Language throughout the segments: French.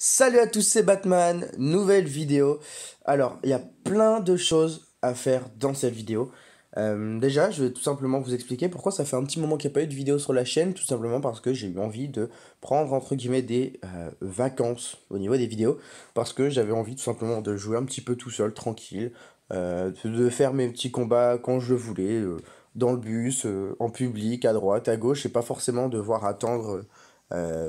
Salut à tous, c'est Batman, nouvelle vidéo. Alors, il y a plein de choses à faire dans cette vidéo. Déjà, je vais tout simplement vous expliquer pourquoi ça fait un petit moment qu'il n'y a pas eu de vidéo sur la chaîne. Tout simplement parce que j'ai eu envie de prendre entre guillemets des vacances au niveau des vidéos. Parce que j'avais envie tout simplement de jouer un petit peu tout seul, tranquille. De faire mes petits combats quand je le voulais, dans le bus, en public, à droite, à gauche, et pas forcément devoir attendre euh,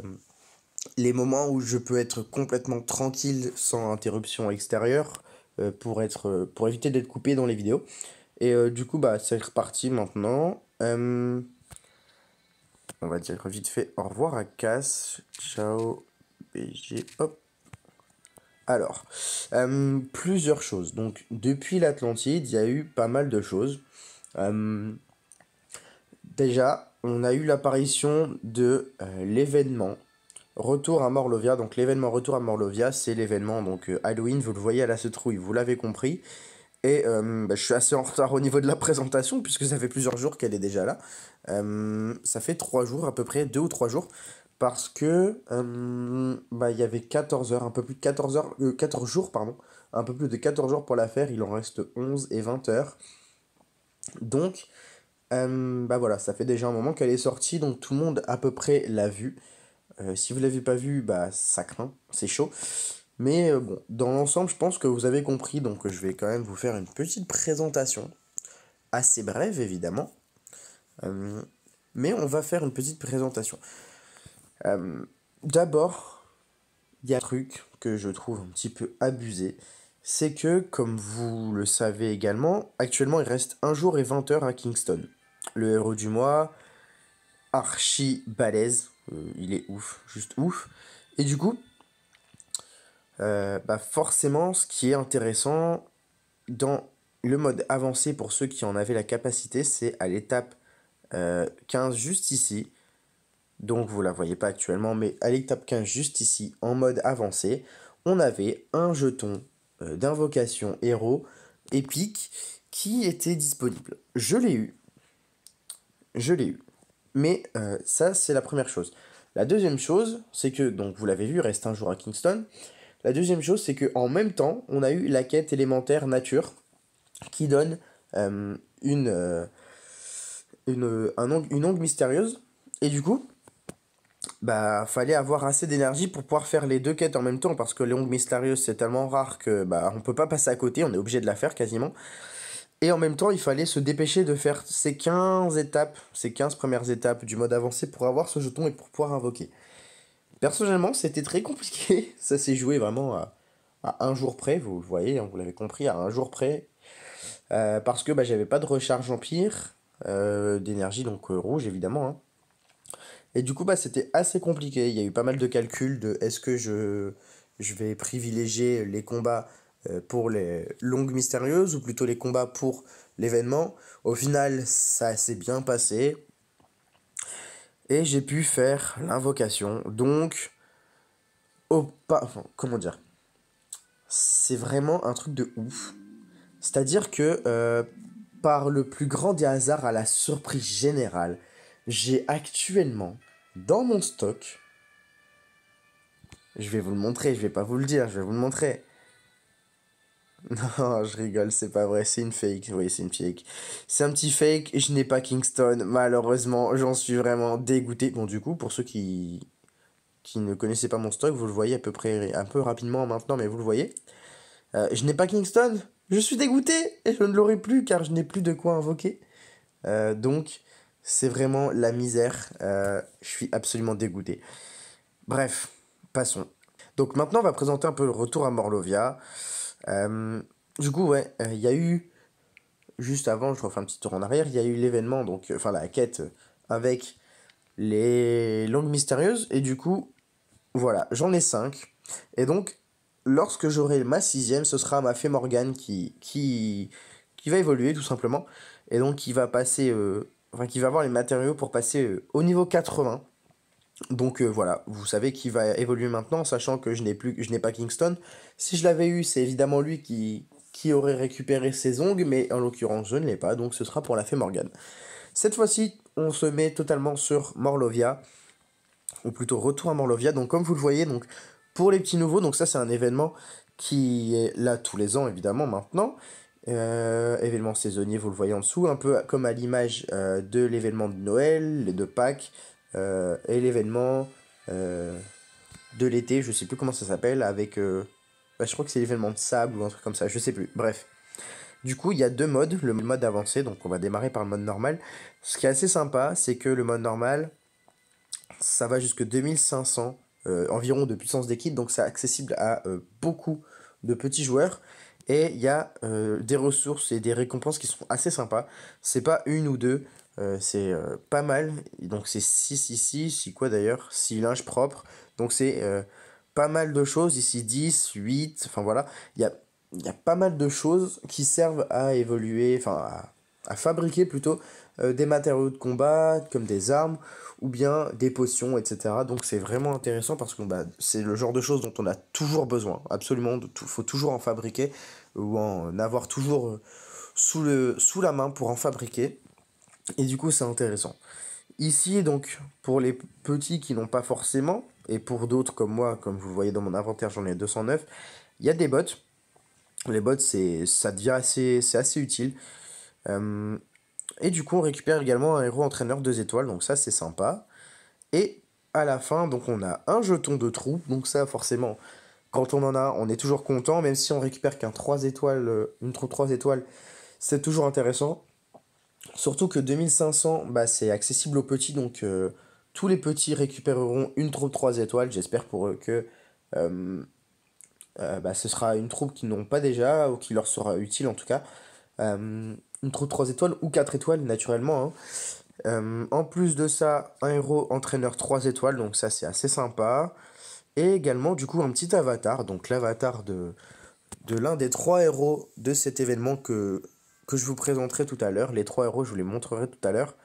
les moments où je peux être complètement tranquille sans interruption extérieure pour éviter d'être coupé dans les vidéos. Et du coup, bah, c'est reparti maintenant. On va dire vite fait au revoir à Cass. Ciao, BG. Hop. Alors, plusieurs choses. Donc, depuis l'Atlantide, il y a eu pas mal de choses. Euh, Déjà, on a eu l'apparition de l'événement Retour à Morlovia. Donc l'événement Retour à Morlovia, c'est l'événement donc Halloween, vous le voyez à la citrouille, vous l'avez compris. Et bah, je suis assez en retard au niveau de la présentation, puisque ça fait plusieurs jours qu'elle est déjà là. Ça fait 3 jours à peu près, 2 ou 3 jours, parce que bah, il y avait 14 heures, un peu plus de 14 heures, 14 jours, pardon, un peu plus de 14 jours pour la faire, il en reste 11 et 20 heures. Donc, bah voilà, ça fait déjà un moment qu'elle est sortie, donc tout le monde à peu près l'a vue. Si vous l'avez pas vu, bah ça craint, c'est chaud. Mais bon, dans l'ensemble, je pense que vous avez compris, donc je vais quand même vous faire une petite présentation, assez brève évidemment, euh, mais on va faire une petite présentation. Euh, D'abord, il y a un truc que je trouve un petit peu abusé, c'est que, comme vous le savez également, actuellement il reste 1 jour et 20 heures à Kingston. Le héros du mois, archi balèze, il est ouf, juste ouf. Et du coup, bah forcément, ce qui est intéressant dans le mode avancé pour ceux qui en avaient la capacité, c'est à l'étape 15 juste ici. Donc vous la voyez pas actuellement, mais à l'étape 15 juste ici, en mode avancé, on avait un jeton d'invocation héros épique qui était disponible. Je l'ai eu. Mais ça, c'est la première chose. La deuxième chose, c'est que, donc vous l'avez vu, il reste 1 jour à Kingston. La deuxième chose, c'est que en même temps, on a eu la quête élémentaire nature qui donne euh, une, euh, une ongle mystérieuse. Et du coup, bah, fallait avoir assez d'énergie pour pouvoir faire les deux quêtes en même temps parce que l'ongle mystérieuse c'est tellement rare que bah, on peut pas passer à côté, on est obligé de la faire quasiment. Et en même temps, il fallait se dépêcher de faire ces 15 étapes, ces 15 premières étapes du mode avancé pour avoir ce jeton et pour pouvoir invoquer. Personnellement, c'était très compliqué. Ça s'est joué vraiment à 1 jour près, vous le voyez, hein, vous l'avez compris, à 1 jour près. Parce que bah, j'avais pas de recharge empire d'énergie, donc rouge évidemment, hein. Et du coup, bah, c'était assez compliqué. Il y a eu pas mal de calculs de est-ce que je vais privilégier les combats pour les longues mystérieuses ou plutôt les combats pour l'événement. Au final, ça s'est bien passé et j'ai pu faire l'invocation. Donc, enfin, comment dire? C'est vraiment un truc de ouf. C'est-à-dire que par le plus grand des hasards à la surprise générale, j'ai actuellement dans mon stock, je vais vous le montrer, je vais pas vous le dire, je vais vous le montrer. Non, je rigole, c'est pas vrai, c'est une fake, oui, c'est une fake. C'est un petit fake, je n'ai pas Kingston, malheureusement, j'en suis vraiment dégoûté. Bon, du coup, pour ceux qui ne connaissaient pas mon stock, vous le voyez à peu près, un peu rapidement maintenant, mais vous le voyez. Je n'ai pas Kingston, je suis dégoûté, et je ne l'aurai plus car je n'ai plus de quoi invoquer. Donc, c'est vraiment la misère. Je suis absolument dégoûté. Bref, passons. Donc maintenant, on va présenter un peu le retour à Morlovia. Euh, du coup, ouais, il y a eu, juste avant, je refais un petit tour en arrière, il y a eu l'événement, donc, enfin la quête avec les langues mystérieuses. Et du coup, voilà, j'en ai 5. Et donc, lorsque j'aurai ma sixième, ce sera ma fée Morgane qui va évoluer tout simplement. Et donc, qui va passer, enfin, qui va avoir les matériaux pour passer au niveau 80. Donc voilà, vous savez qui va évoluer maintenant, sachant que je n'ai pas Kingston. Si je l'avais eu, c'est évidemment lui qui aurait récupéré ses ongles, mais en l'occurrence, je ne l'ai pas, donc ce sera pour la fée Morgane. Cette fois-ci, on se met totalement sur Morlovia, ou plutôt retour à Morlovia. Donc comme vous le voyez, donc Pour les petits nouveaux, donc ça c'est un événement qui est là tous les ans évidemment maintenant. Événement saisonnier, vous le voyez en dessous, un peu comme à l'image de l'événement de Noël, de Pâques, et l'événement de l'été, je sais plus comment ça s'appelle, avec... je crois que c'est l'événement de sable ou un truc comme ça, je sais plus. Bref. Du coup, il y a deux modes, le mode avancé, donc on va démarrer par le mode normal. Ce qui est assez sympa, c'est que le mode normal, ça va jusque 2500 environ de puissance d'équipe, donc c'est accessible à beaucoup de petits joueurs. Et il y a des ressources et des récompenses qui sont assez sympas. C'est pas une ou deux, c'est pas mal. Donc c'est 6 ici, 6 quoi d'ailleurs, 6 linges propres. Donc c'est pas mal de choses, ici 10 8 enfin voilà. Il y a pas mal de choses qui servent à évoluer, enfin à fabriquer plutôt des matériaux de combat, comme des armes, ou bien des potions, etc. Donc c'est vraiment intéressant parce que bah, c'est le genre de choses dont on a toujours besoin, absolument, faut toujours en fabriquer, ou en avoir toujours sous la main pour en fabriquer, et du coup c'est intéressant. Ici donc, pour les petits qui n'ont pas forcément, et pour d'autres comme moi, comme vous le voyez dans mon inventaire, j'en ai 209, il y a des bots. Les bots, ça devient c'est assez utile. Euh, et du coup, on récupère également un héros entraîneur 2 étoiles, donc ça c'est sympa. Et à la fin, donc on a un jeton de troupe, donc ça forcément, quand on en a, on est toujours content, même si on récupère qu'un 3 étoiles, une troupe 3 étoiles, c'est toujours intéressant. Surtout que 2500, bah, c'est accessible aux petits, donc tous les petits récupéreront une troupe 3 étoiles. J'espère pour eux que euh, bah, ce sera une troupe qu'ils n'ont pas déjà, ou qui leur sera utile en tout cas. Une troupe 3 étoiles ou 4 étoiles naturellement, hein. En plus de ça, un héros entraîneur 3 étoiles, donc ça c'est assez sympa. Et également du coup un petit avatar, donc l'avatar de l'un des 3 héros de cet événement que je vous présenterai tout à l'heure. Les 3 héros, je vous les montrerai tout à l'heure.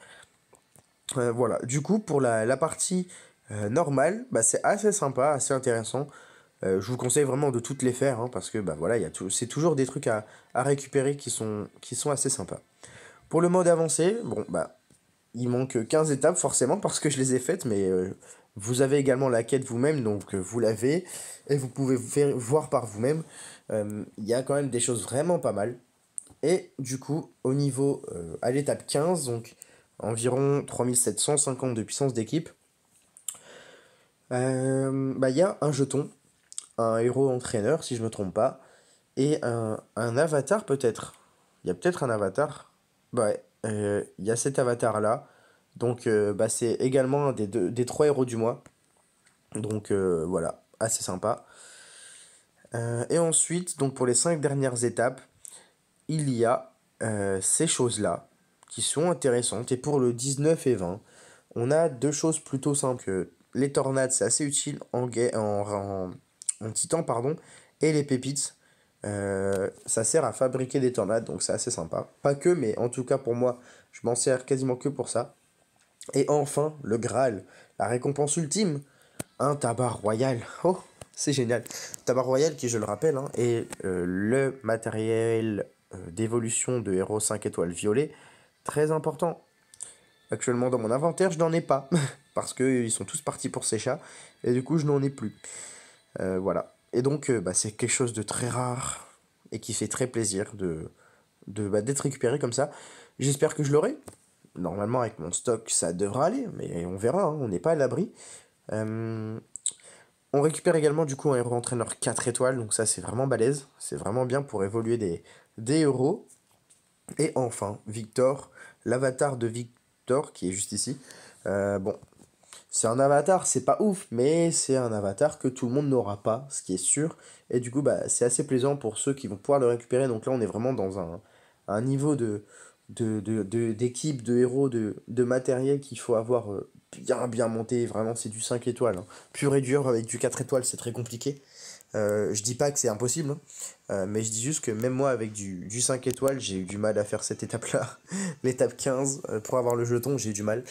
Voilà, du coup pour la partie normale, bah, c'est assez sympa, assez intéressant. Je vous conseille vraiment de toutes les faire, hein, parce que bah, voilà, c'est toujours des trucs à récupérer qui sont assez sympas. Pour le mode avancé, bon bah il manque 15 étapes forcément parce que je les ai faites, mais vous avez également la quête vous-même, donc vous l'avez, et vous pouvez voir par vous-même. Il y a quand même des choses vraiment pas mal. Et du coup, au niveau, à l'étape 15, donc environ 3750 de puissance d'équipe, bah, il y a un jeton, un héros entraîneur si je me trompe pas, et un avatar peut-être. Il y a peut-être un avatar. Bah ouais, il y a cet avatar-là. Donc bah, c'est également un des 3 héros du mois. Donc voilà, assez sympa. Et ensuite, donc pour les 5 dernières étapes, il y a ces choses-là qui sont intéressantes. Et pour le 19 et 20, on a deux choses plutôt simples. Les tornades, c'est assez utile en titan, pardon. Et les pépites, ça sert à fabriquer des tornades, donc c'est assez sympa. Pas que, mais en tout cas pour moi, je m'en sers quasiment que pour ça. Et enfin, le Graal, la récompense ultime, un tabac royal. Oh, c'est génial. Tabac royal qui, je le rappelle, hein, est le matériel d'évolution de héros 5 étoiles violet. Très important. Actuellement dans mon inventaire, je n'en ai pas. Parce qu'ils sont tous partis pour ces chats. Et du coup, je n'en ai plus. Voilà. Et donc, bah, c'est quelque chose de très rare. Et qui fait très plaisir d'être récupéré comme ça. J'espère que je l'aurai. Normalement, avec mon stock, ça devra aller. Mais on verra, hein, on n'est pas à l'abri. Euh, on récupère également du coup un héros entraîneur 4 étoiles, donc ça c'est vraiment balèze, c'est vraiment bien pour évoluer des héros. Et enfin, Victor, l'avatar de Victor qui est juste ici. Bon, c'est un avatar, c'est pas ouf, mais c'est un avatar que tout le monde n'aura pas, ce qui est sûr. Et du coup, bah, c'est assez plaisant pour ceux qui vont pouvoir le récupérer. Donc là, on est vraiment dans un niveau d'équipe, de héros, de matériel qu'il faut avoir bien monté. Vraiment, c'est du 5 étoiles, hein. Pur et dur, avec du 4 étoiles, c'est très compliqué. Je dis pas que c'est impossible, hein, mais je dis juste que même moi, avec du 5 étoiles, j'ai eu du mal à faire cette étape-là. L'étape 15, pour avoir le jeton, j'ai eu du mal.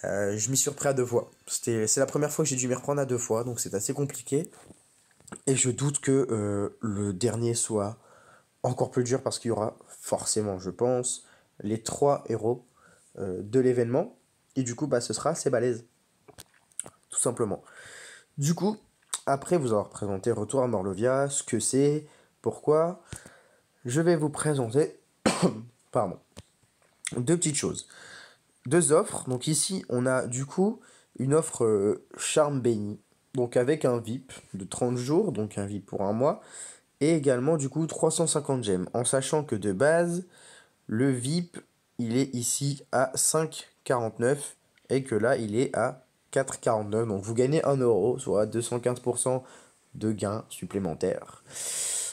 Je m'y suis repris à 2 fois. C'est la première fois que j'ai dû m'y reprendre à 2 fois, donc c'est assez compliqué. Et je doute que le dernier soit encore plus dur parce qu'il y aura forcément, je pense, les 3 héros de l'événement. Et du coup, bah, ce sera assez balèze, tout simplement. Du coup, Après vous avoir présenté Retour à Morlovia, ce que c'est, pourquoi, je vais vous présenter pardon, deux petites choses. Deux offres. Donc ici, on a du coup une offre Charme Béni. Donc avec un VIP de 30 jours, donc un VIP pour un mois. Et également du coup 350 gemmes. En sachant que de base, le VIP, il est ici à 5,49 et que là, il est à 4,49. Donc vous gagnez 1 euro, soit 215% de gains supplémentaires.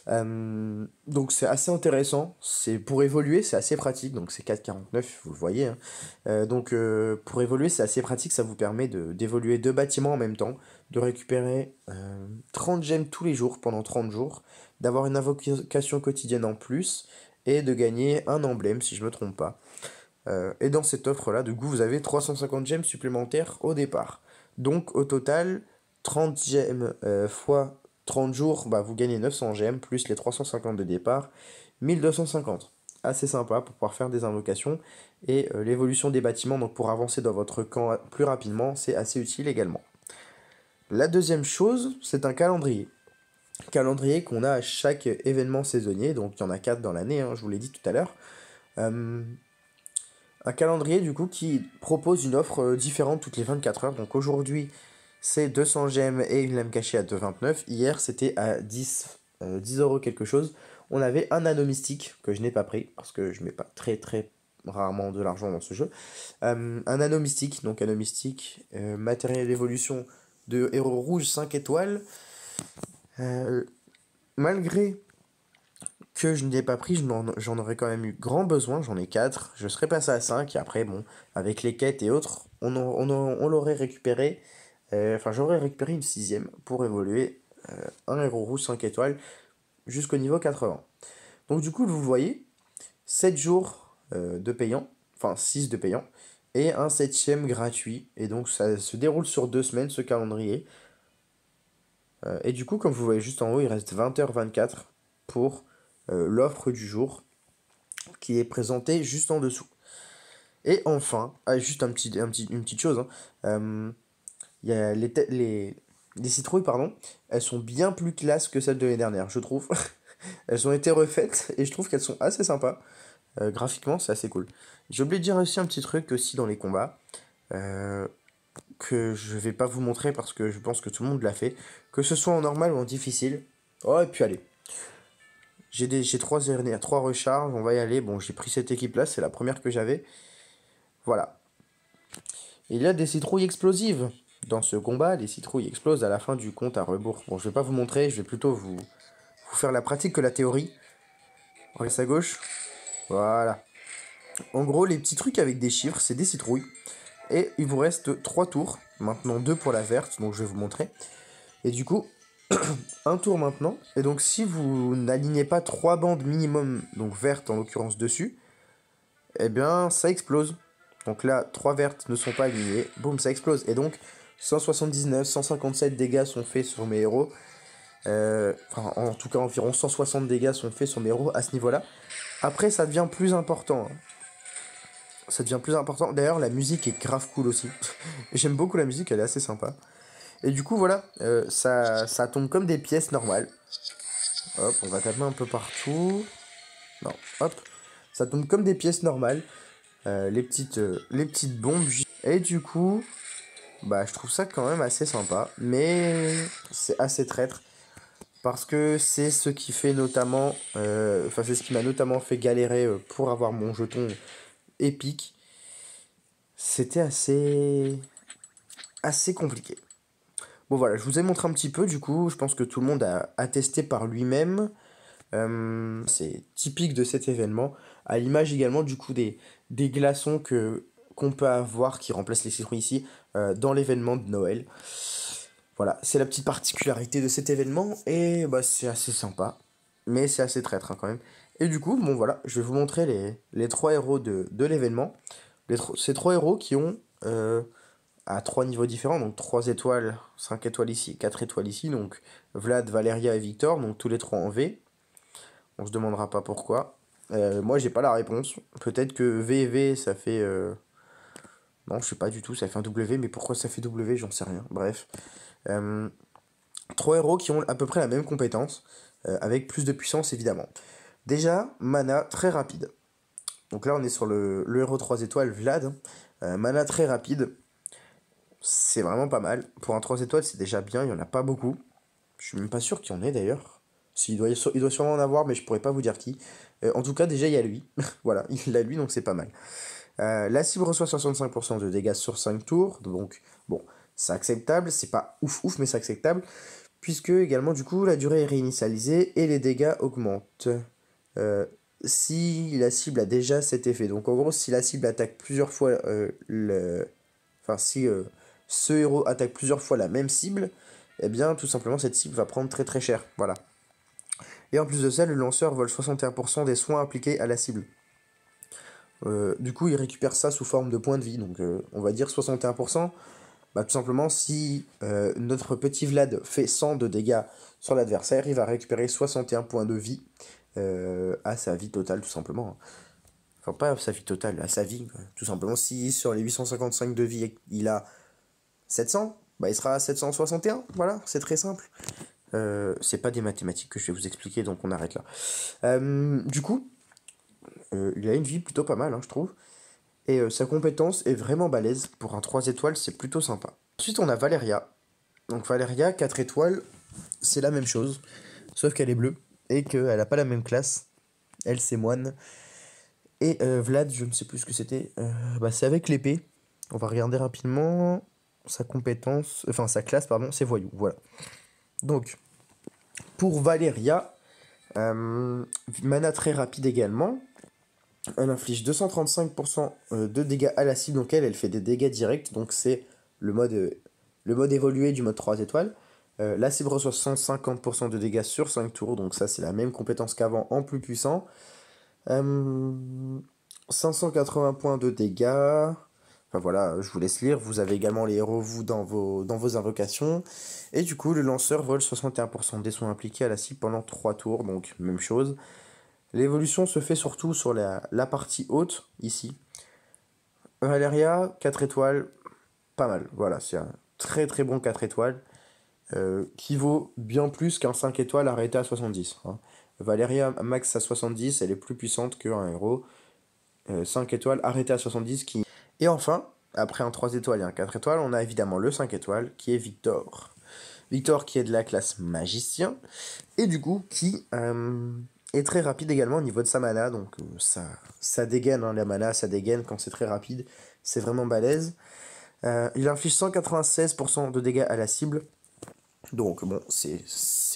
Donc c'est assez intéressant, c'est pour évoluer, c'est assez pratique, donc c'est 4,49, vous le voyez, hein. Pour évoluer, c'est assez pratique, ça vous permet d'évoluer deux bâtiments en même temps, de récupérer 30 gemmes tous les jours pendant 30 jours, d'avoir une invocation quotidienne en plus, et de gagner un emblème si je me trompe pas. Et dans cette offre-là, du coup, vous avez 350 gemmes supplémentaires au départ. Donc au total, 30 gemmes fois 30 jours, bah, vous gagnez 900 gemmes, plus les 350 de départ, 1250. Assez sympa pour pouvoir faire des invocations. Et l'évolution des bâtiments, donc pour avancer dans votre camp plus rapidement, c'est assez utile également. La deuxième chose, c'est un calendrier. Calendrier qu'on a à chaque événement saisonnier, donc il y en a 4 dans l'année, hein, je vous l'ai dit tout à l'heure. Euh, un calendrier du coup qui propose une offre différente toutes les 24 heures. Donc aujourd'hui c'est 200 gemmes et une lame cachée à 2,29. Hier c'était à 10 euros quelque chose. On avait un anneau mystique que je n'ai pas pris parce que je mets pas très très rarement de l'argent dans ce jeu. Un anneau mystique, donc anneau mystique, matériel d'évolution de héros rouge 5 étoiles. Euh, Malgré que je ne l'ai pas pris, j'en aurais quand même eu grand besoin, j'en ai 4, je serais passé à 5, et après, bon, avec les quêtes et autres, on l'aurait récupéré, enfin j'aurais récupéré une sixième pour évoluer un héros rouge 5 étoiles jusqu'au niveau 80. Donc du coup, vous voyez, 7 jours de payant, enfin 6 de payant, et un septième gratuit, et donc ça se déroule sur 2 semaines ce calendrier. Et du coup, comme vous voyez juste en haut, il reste 20h24 pour l'offre du jour qui est présentée juste en dessous. Et enfin, juste une petite chose, hein, il y a les citrouilles, pardon, elles sont bien plus classe que celles de l'année dernière, je trouve. Elles ont été refaites et je trouve qu'elles sont assez sympas. Graphiquement, c'est assez cool. J'ai oublié de dire aussi un petit truc aussi dans les combats. euh, que je vais pas vous montrer parce que je pense que tout le monde l'a fait. Que ce soit en normal ou en difficile. Oh, et puis allez. J'ai trois recharges, on va y aller. Bon, j'ai pris cette équipe-là, c'est la première que j'avais. Voilà. Il y a des citrouilles explosives. Dans ce combat, les citrouilles explosent à la fin du compte à rebours. Bon, je vais pas vous montrer, je vais plutôt vous faire la pratique que la théorie. On reste à gauche. Voilà. En gros, les petits trucs avec des chiffres, c'est des citrouilles. Et il vous reste 3 tours. Maintenant 2 pour la verte, donc je vais vous montrer. Et du coup, un tour maintenant. Et donc si vous n'alignez pas 3 bandes minimum, donc vertes en l'occurrence dessus, eh bien ça explose. Donc là, 3 vertes ne sont pas alignées, boum, ça explose. Et donc 179, 157 dégâts sont faits sur mes héros. Enfin, en tout cas, environ 160 dégâts sont faits sur mes héros à ce niveau-là. Après, ça devient plus important, hein. Ça devient plus important. D'ailleurs, la musique est grave cool aussi. J'aime beaucoup la musique, elle est assez sympa. Et du coup, voilà, ça tombe comme des pièces normales. Hop, on va taper un peu partout. Non, hop. Ça tombe comme des pièces normales. Les petites bombes. Et du coup, bah, je trouve ça quand même assez sympa. Mais c'est assez traître. Parce que c'est ce qui fait notamment. Enfin, c'est ce qui m'a notamment fait galérer pour avoir mon jeton épique. C'était assez compliqué. Bon voilà, je vous ai montré un petit peu, du coup, je pense que tout le monde a testé par lui-même. C'est typique de cet événement, à l'image également du coup des glaçons qu'on peut avoir qui remplacent les citrons ici dans l'événement de Noël. Voilà, c'est la petite particularité de cet événement et bah, c'est assez sympa, mais c'est assez traître hein, quand même. Et du coup, bon voilà, je vais vous montrer les trois héros de l'événement. Ces trois héros qui ont à trois niveaux différents, donc 3 étoiles, 5 étoiles ici, 4 étoiles ici, donc Vlad, Valeria et Victor, donc tous les trois en V. On se demandera pas pourquoi. Moi j'ai pas la réponse. Peut-être que V et V ça fait. Non, je sais pas du tout, ça fait un W, mais pourquoi ça fait W, j'en sais rien. Bref. Euh, Trois héros qui ont à peu près la même compétence, avec plus de puissance évidemment. Déjà, mana très rapide. Donc là on est sur le héros 3 étoiles, Vlad. Mana très rapide, c'est vraiment pas mal. Pour un 3 étoiles c'est déjà bien, il n'y en a pas beaucoup. Je suis même pas sûr qu'il y en ait d'ailleurs. Si, il doit sûrement en avoir, mais je pourrais pas vous dire qui. En tout cas, déjà, il y a lui. Voilà, il a lui, donc c'est pas mal. La cible reçoit 65% de dégâts sur 5 tours. Donc, bon, c'est acceptable. C'est pas ouf ouf, mais c'est acceptable. Puisque, également, du coup, la durée est réinitialisée et les dégâts augmentent. Si la cible a déjà cet effet. Donc, en gros, si la cible attaque plusieurs fois Enfin, si ce héros attaque plusieurs fois la même cible, eh bien, tout simplement, cette cible va prendre très très cher. Voilà. Et en plus de ça, le lanceur vole 61% des soins appliqués à la cible. Du coup, il récupère ça sous forme de points de vie. Donc, on va dire 61%. Bah, tout simplement, si notre petit Vlad fait 100 de dégâts sur l'adversaire, il va récupérer 61 points de vie à sa vie totale, tout simplement. Enfin, pas à sa vie totale, à sa vie, quoi. Tout simplement, si sur les 855 de vie, il a 700, bah, il sera à 761. Voilà, c'est très simple. C'est pas des mathématiques que je vais vous expliquer, donc on arrête là. Du coup, il a une vie plutôt pas mal, hein, je trouve. Et sa compétence est vraiment balèze. Pour un 3 étoiles, c'est plutôt sympa. Ensuite, on a Valeria. Donc Valeria, 4 étoiles, c'est la même chose. Sauf qu'elle est bleue et qu'elle a pas la même classe. Elle, c'est moine. Et Vlad, je ne sais plus ce que c'était. Bah, c'est avec l'épée. On va regarder rapidement. Sa compétence, enfin sa classe, pardon, c'est voyou. Voilà. Donc, pour Valeria, mana très rapide également. Elle inflige 235% de dégâts à la cible, donc elle fait des dégâts directs, donc c'est le mode évolué du mode 3 étoiles. La cible reçoit 150% de dégâts sur 5 tours, donc ça c'est la même compétence qu'avant en plus puissant. 580 points de dégâts. Enfin voilà, je vous laisse lire. Vous avez également les héros, vous, dans vos invocations. Et du coup, le lanceur vole 61% des soins appliqués à la cible pendant 3 tours, donc même chose. L'évolution se fait surtout sur la partie haute, ici. Valeria, 4 étoiles, pas mal. Voilà, c'est un très très bon 4 étoiles, qui vaut bien plus qu'un 5 étoiles arrêté à 70. Hein. Valeria, max à 70, elle est plus puissante qu'un héros 5 étoiles arrêté à 70 qui... Et enfin, après un 3 étoiles et un 4 étoiles, on a évidemment le 5 étoiles qui est Victor. Victor qui est de la classe magicien et du coup qui est très rapide également au niveau de sa mana. Donc ça dégaine, hein, la mana, ça dégaine quand c'est très rapide. C'est vraiment balèze. Il inflige 196% de dégâts à la cible. Donc bon, c'est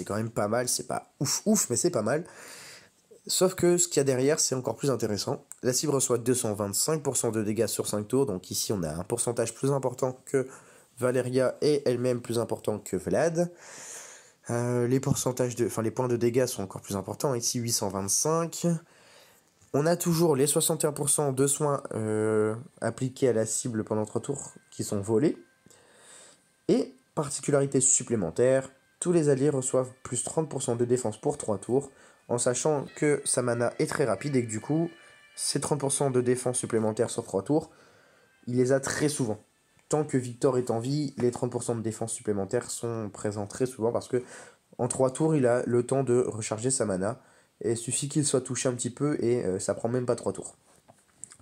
quand même pas mal. C'est pas ouf ouf, mais c'est pas mal. Sauf que ce qu'il y a derrière, c'est encore plus intéressant. La cible reçoit 225% de dégâts sur 5 tours, donc ici on a un pourcentage plus important que Valeria et elle-même plus important que Vlad. Les points de dégâts sont encore plus importants, ici 825. On a toujours les 61% de soins appliqués à la cible pendant 3 tours qui sont volés. Et, particularité supplémentaire, tous les alliés reçoivent plus 30% de défense pour 3 tours, en sachant que sa mana est très rapide et que du coup, ces 30% de défense supplémentaire sur 3 tours, il les a très souvent. Tant que Victor est en vie, les 30% de défense supplémentaires sont présents très souvent parce que en 3 tours, il a le temps de recharger sa mana. Et il suffit qu'il soit touché un petit peu et ça prend même pas 3 tours.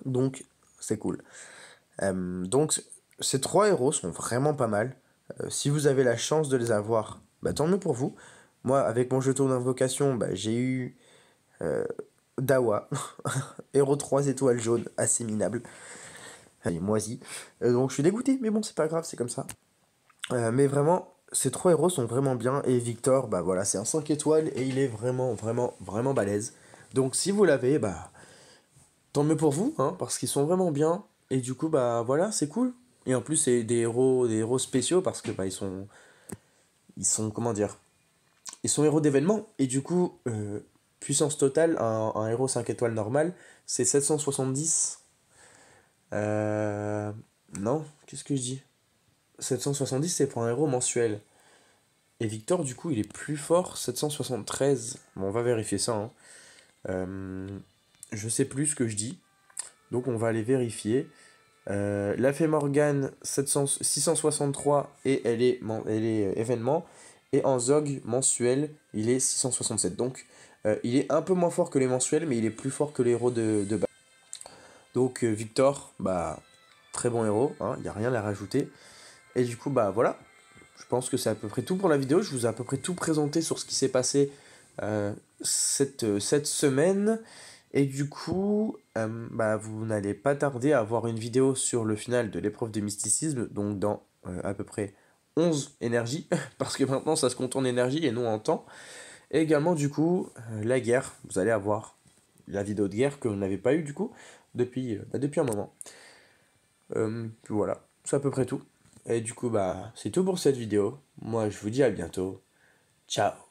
Donc, c'est cool. Donc, ces 3 héros sont vraiment pas mal. Si vous avez la chance de les avoir, bah, tant mieux pour vous. Moi, avec mon jeton d'invocation, bah, j'ai eu Dawa, héros 3 étoiles jaune, assez minable. Allez, moisi. Donc je suis dégoûté, mais bon, c'est pas grave, c'est comme ça. Mais vraiment, ces 3 héros sont vraiment bien. Et Victor, bah voilà, c'est un 5 étoiles et il est vraiment, vraiment, vraiment balèze. Donc si vous l'avez, bah tant mieux pour vous, hein, parce qu'ils sont vraiment bien. Et du coup, bah voilà, c'est cool. Et en plus, c'est des héros spéciaux parce que bah ils sont, comment dire, ils sont héros d'événements. Et du coup, puissance totale, un héros 5 étoiles normal, c'est 770. Non, qu'est-ce que je dis? 770, c'est pour un héros mensuel. Et Victor, du coup, il est plus fort, 773. Bon, on va vérifier ça. Hein. Je sais plus ce que je dis. Donc, on va aller vérifier. La Fée Morgane, 663, et elle est événement. Et en Zog mensuel, il est 667. Donc, il est un peu moins fort que les mensuels, mais il est plus fort que les héros de base. Donc, Victor, bah, très bon héros, hein, il n'y a rien à rajouter. Et du coup, bah voilà, je pense que c'est à peu près tout pour la vidéo. Je vous ai à peu près tout présenté sur ce qui s'est passé cette semaine. Et du coup, bah, vous n'allez pas tarder à avoir une vidéo sur le final de l'épreuve de mysticisme, donc dans à peu près 11 énergies, parce que maintenant ça se compte en énergie et non en temps. Et également, du coup, la guerre, vous allez avoir la vidéo de guerre que vous n'avez pas eu du coup depuis un moment. Voilà, c'est à peu près tout. Et du coup, bah, c'est tout pour cette vidéo. Moi, je vous dis à bientôt. Ciao!